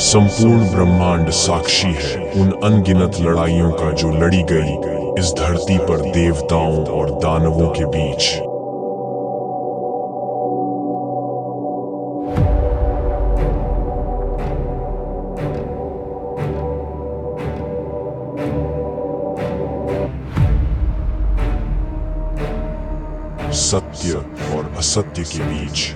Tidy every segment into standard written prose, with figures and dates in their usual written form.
संपूर्ण ब्रह्मांड साक्षी है उन अनगिनत लड़ाइयों का जो लड़ी गई इस धरती पर देवताओं और दानवों के बीच। सत्य और असत्य के बीच।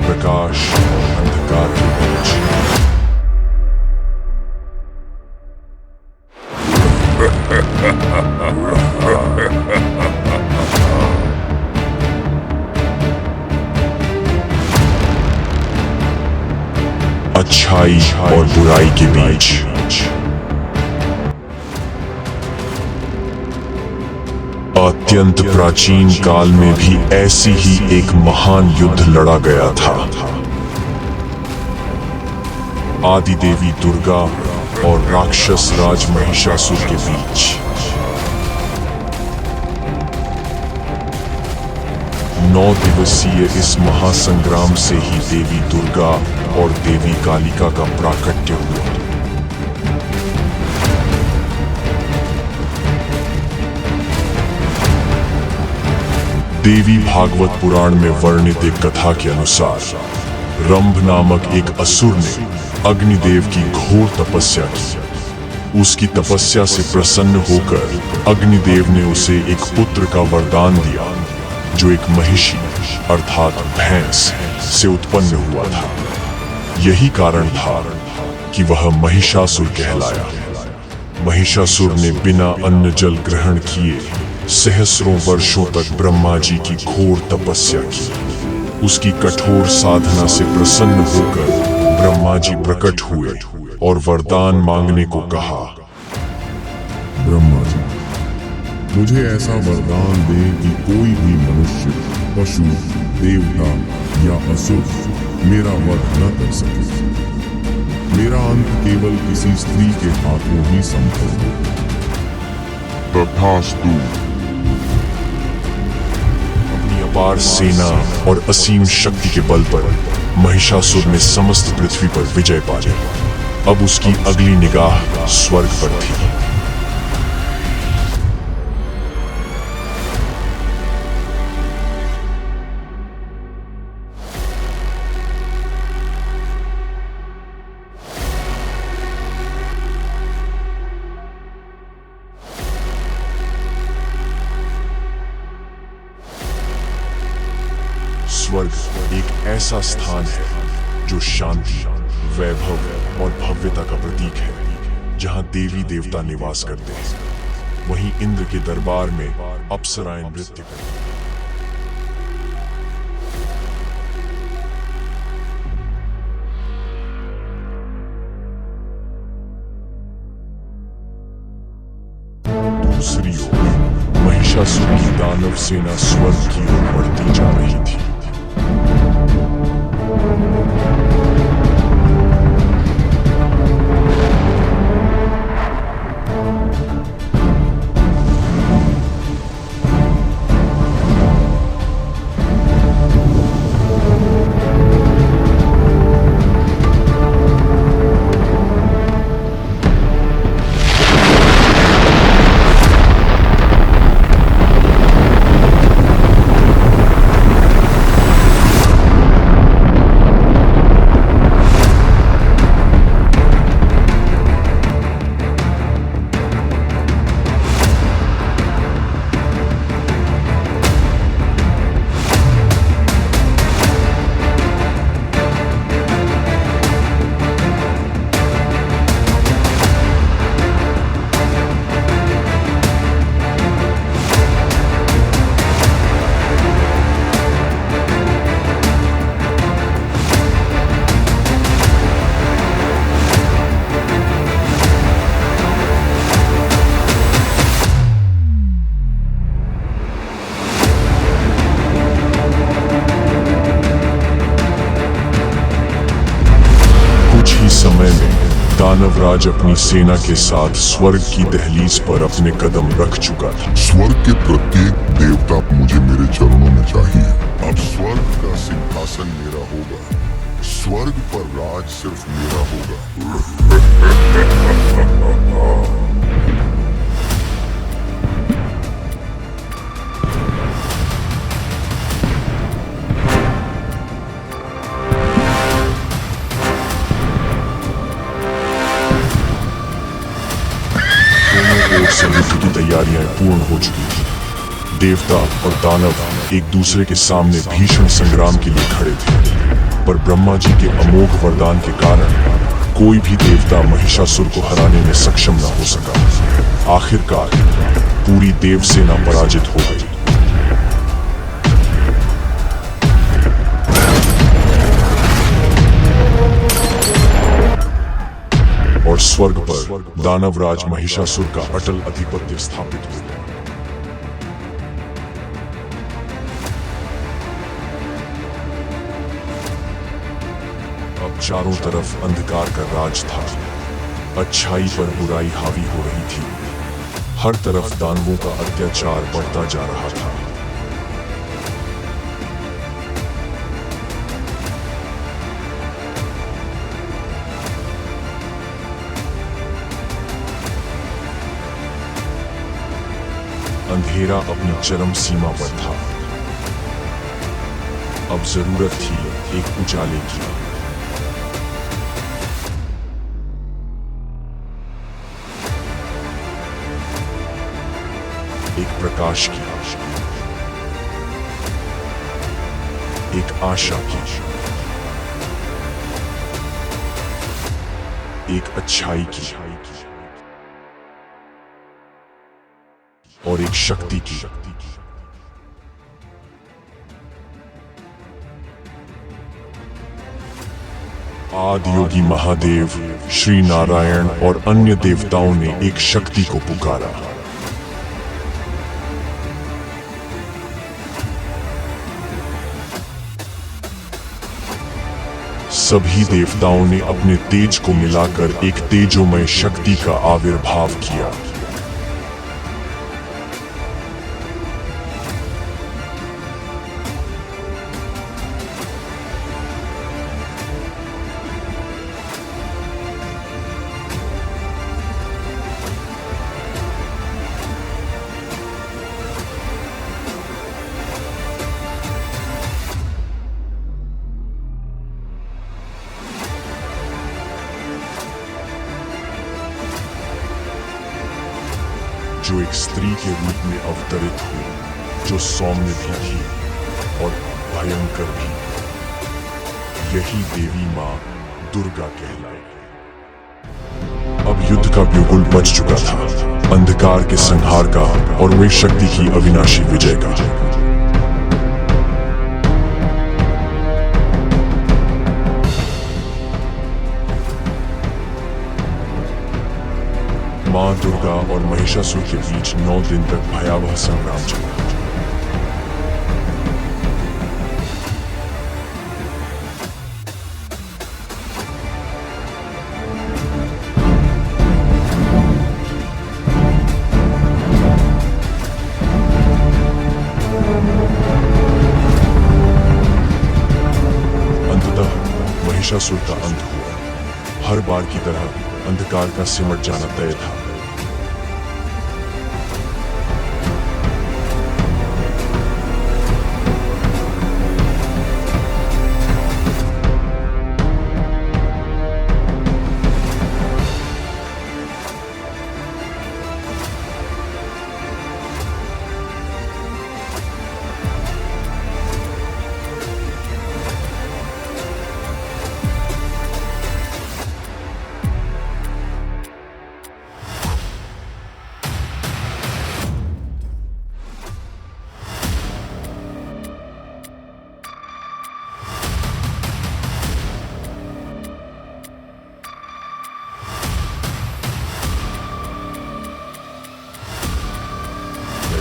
प्रकाश और अंधकार के बीच। अच्छाई और बुराई के बीच। अत्यंत प्राचीन काल में भी ऐसी ही एक महान युद्ध लड़ा गया था। आदि देवी दुर्गा और राक्षस राज महिषासुर के बीच। 9 दिवसीय इस महासंग्राम से ही देवी दुर्गा और देवी कालिका का प्राकट्य हुआ। देवी भागवत पुराण में वर्णित एक कथा के अनुसार रंभ नामक एक असुर ने अग्निदेव की घोर तपस्या की। उसकी तपस्या से प्रसन्न होकर अग्निदेव ने उसे एक पुत्र का वरदान दिया जो एक महिषी अर्थात भैंस से उत्पन्न हुआ था। यही कारण था कि वह महिषासुर कहलाया। महिषासुर ने बिना अन्न जल ग्रहण किए सहस्रों वर्षों तक ब्रह्मा जी की घोर तपस्या की। उसकी कठोर साधना से प्रसन्न होकर ब्रह्मा जी प्रकट हुए और वरदान मांगने को कहा। ब्रह्मा जी, मुझे ऐसा वरदान दे कि कोई भी मनुष्य, पशु, देवता या असुर मेरा वध न कर सके। मेरा अंत केवल किसी स्त्री के हाथों ही संभव हो। तथास्तु। अपनी अपार सेना और असीम शक्ति के बल पर महिषासुर ने समस्त पृथ्वी पर विजय पा ली। अब उसकी अगली निगाह स्वर्ग पर थी। स्वर्ग एक ऐसा स्थान है जो शांति, वैभव और भव्यता का प्रतीक है, जहां देवी देवता निवास करते हैं। वहीं इंद्र के दरबार में अप्सराएं नृत्य करती हैं। दूसरी ओर महिषासुर की दानव सेना स्वर्ग की ओर बढ़ती जा रही थी। दानवराज अपनी सेना के साथ स्वर्ग की दहलीज पर अपने कदम रख चुका था। स्वर्ग के प्रत्येक देवता मुझे मेरे चरणों में चाहिए। अब स्वर्ग का सिंहासन मेरा होगा, स्वर्ग पर राज सिर्फ मेरा होगा। युद्ध की तैयारियां पूर्ण हो चुकी थी। देवता और दानव एक दूसरे के सामने भीषण संग्राम के लिए खड़े थे, पर ब्रह्मा जी के अमोघ वरदान के कारण कोई भी देवता महिषासुर को हराने में सक्षम न हो सका। आखिरकार पूरी देव सेना पराजित हो गई और स्वर्ग पर दानवराज महिषासुर का अटल अधिपत्य स्थापित हो गया। अब चारों तरफ अंधकार का राज था। अच्छाई पर बुराई हावी हो रही थी। हर तरफ दानवों का अत्याचार बढ़ता जा रहा था। अंधेरा अपनी चरम सीमा पर था। अब जरूरत थी एक उजाले की। एक प्रकाश की, एक आशा की, एक अच्छाई की और एक शक्ति की। आदियोगी महादेव, श्री नारायण और अन्य देवताओं ने एक शक्ति को पुकारा। सभी देवताओं ने अपने तेज को मिलाकर एक तेजोमय शक्ति का आविर्भाव किया। जो एक स्त्री के रूप में अवतरित हुई, जो सौम्य भी थी और भयंकर भी। यही देवी मां दुर्गा कहलाई। अब युद्ध का बिगुल बज चुका था, अंधकार के संहार का और वे शक्ति की अविनाशी विजय का। मां दुर्गा और महिषासुर के बीच 9 दिन तक भयावह संग्राम चला। अंततः महिषासुर का अंत हुआ। हर बार की तरह अंधकार का सिमट जाना तय था।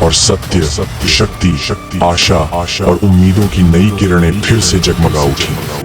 और सत्य, शक्ति, आशा और उम्मीदों की नई किरणें फिर से जगमगा उठी।